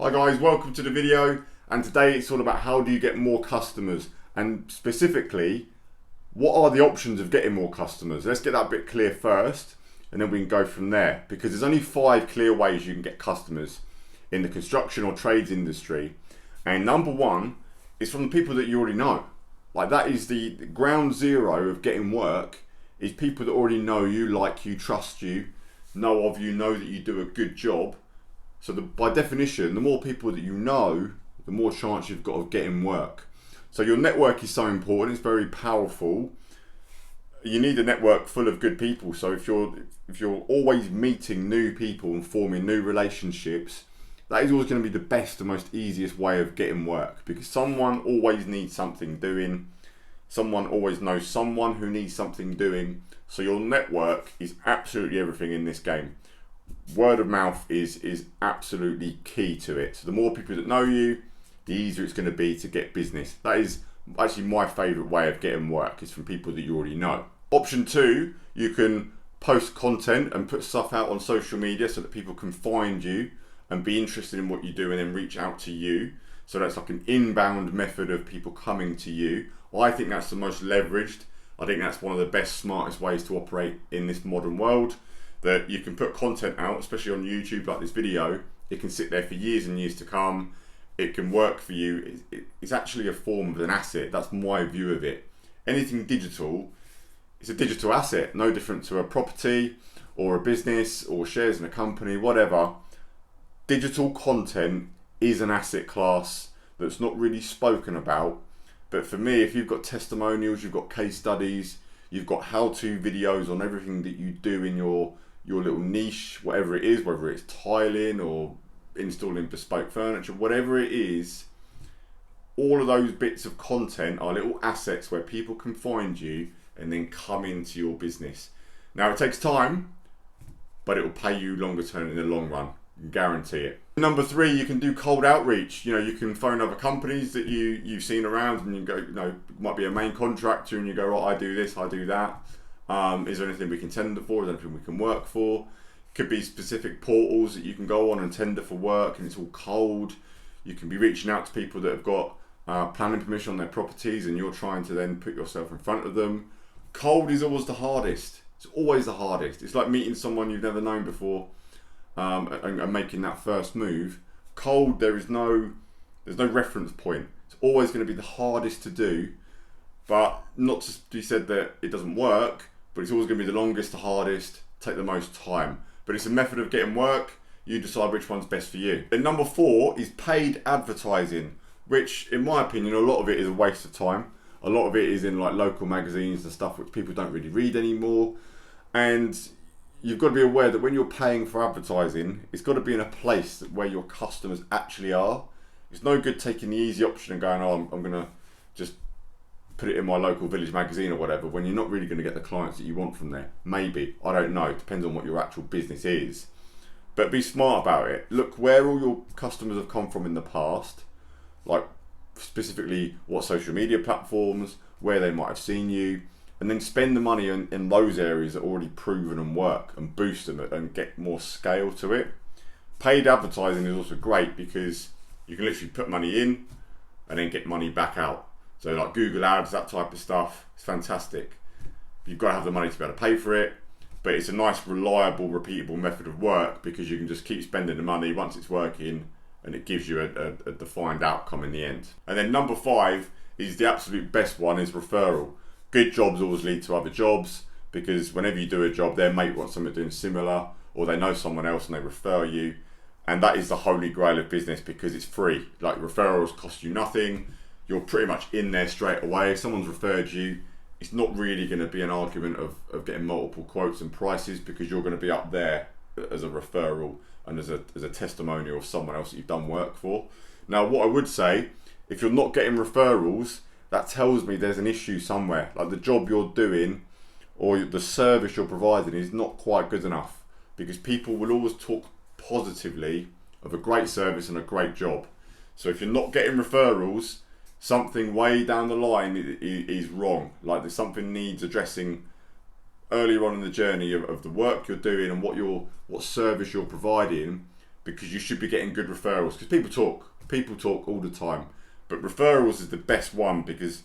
Hi guys, welcome to the video, and today it's all about how do you get more customers, and specifically what are the options of getting more customers. Let's get that bit clear first and then we can go from there, because there's only 5 clear ways you can get customers in the construction or trades industry. And number 1 is from the people that you already know. Like, that is the ground zero of getting work, is people that already know you, like you, trust you, know of you, know that you do a good job. So by definition, the more people that you know, the more chance you've got of getting work. So your network is so important, it's very powerful. You need a network full of good people. So if you're always meeting new people and forming new relationships, that is always going to be the best and most easiest way of getting work, because someone always needs something doing. Someone always knows someone who needs something doing. So your network is absolutely everything in this game. Word of mouth is absolutely key to it. So the more people that know you, the easier it's going to be to get business. That is actually my favourite way of getting work, is from people that you already know. Option 2, you can post content and put stuff out on social media so that people can find you and be interested in what you do and then reach out to you. So that's like an inbound method of people coming to you. I think that's the most leveraged. I think that's one of the best, smartest ways to operate in this modern world. That you can put content out, especially on YouTube like this video. It can sit there for years and years to come. It can work for you. It's actually a form of an asset. That's my view of it. Anything digital, it's a digital asset, no different to a property or a business or shares in a company, whatever. Digital content is an asset class that's not really spoken about. But for me, if you've got testimonials, you've got case studies, you've got how-to videos on everything that you do in your little niche, whatever it is, whether it's tiling or installing bespoke furniture, whatever it is, all of those bits of content are little assets where people can find you and then come into your business. Now, it takes time, but it will pay you longer term in the long run. I can guarantee it. Number 3, you can do cold outreach. You know, you can phone other companies that you've seen around, and you go, you know, it might be a main contractor, and you go, right, I do this, I do that. Is there anything we can tender for? Is there anything we can work for? Could be specific portals that you can go on and tender for work, and it's all cold. You can be reaching out to people that have got planning permission on their properties, and you're trying to then put yourself in front of them. Cold is always the hardest. It's always the hardest. It's like meeting someone you've never known before and making that first move. Cold, there's no reference point. It's always going to be the hardest to do, but not to be said that it doesn't work. But it's always going to be the longest, the hardest, take the most time. But it's a method of getting work. You decide which one's best for you. Then number 4 is paid advertising, which in my opinion, a lot of it is a waste of time. A lot of it is in like local magazines and stuff which people don't really read anymore. And you've got to be aware that when you're paying for advertising, it's got to be in a place where your customers actually are. It's no good taking the easy option and going, oh, I'm going to just put it in my local village magazine or whatever, when you're not really going to get the clients that you want from there. Maybe, I don't know, it depends on what your actual business is. But be smart about it. Look where all your customers have come from in the past, like specifically what social media platforms, where they might have seen you, and then spend the money in those areas that are already proven and work, and boost them and get more scale to it. Paid advertising is also great because you can literally put money in and then get money back out. So like Google ads, that type of stuff, it's fantastic. You've got to have the money to be able to pay for it, but it's a nice, reliable, repeatable method of work, because you can just keep spending the money once it's working, and it gives you a defined outcome in the end. And then number 5 is the absolute best one, is referral. Good jobs always lead to other jobs, because whenever you do a job, their mate wants something doing similar, or they know someone else and they refer you. And that is the holy grail of business, because it's free. Like, referrals cost you nothing. You're pretty much in there straight away. If someone's referred you, it's not really going to be an argument of getting multiple quotes and prices, because you're going to be up there as a referral and as a testimonial of someone else that you've done work for. Now, what I would say, if you're not getting referrals, that tells me there's an issue somewhere. Like, the job you're doing or the service you're providing is not quite good enough, because people will always talk positively of a great service and a great job. So if you're not getting referrals, something way down the line is wrong. Like, there's something needs addressing earlier on in the journey of the work you're doing and what service you're providing because you should be getting good referrals. Because people talk all the time, but referrals is the best one because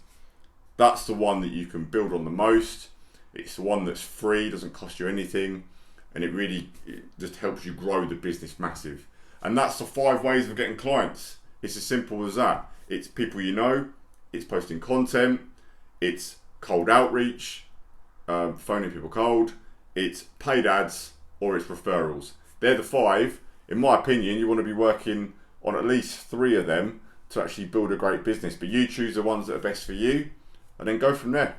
that's the one that you can build on the most. It's the one that's free, doesn't cost you anything, and it just helps you grow the business massive. And that's the 5 ways of getting clients. It's as simple as that. It's people you know, it's posting content, it's cold outreach, phoning people cold, it's paid ads, or it's referrals. They're the 5. In my opinion, you want to be working on at least 3 of them to actually build a great business. But you choose the ones that are best for you and then go from there.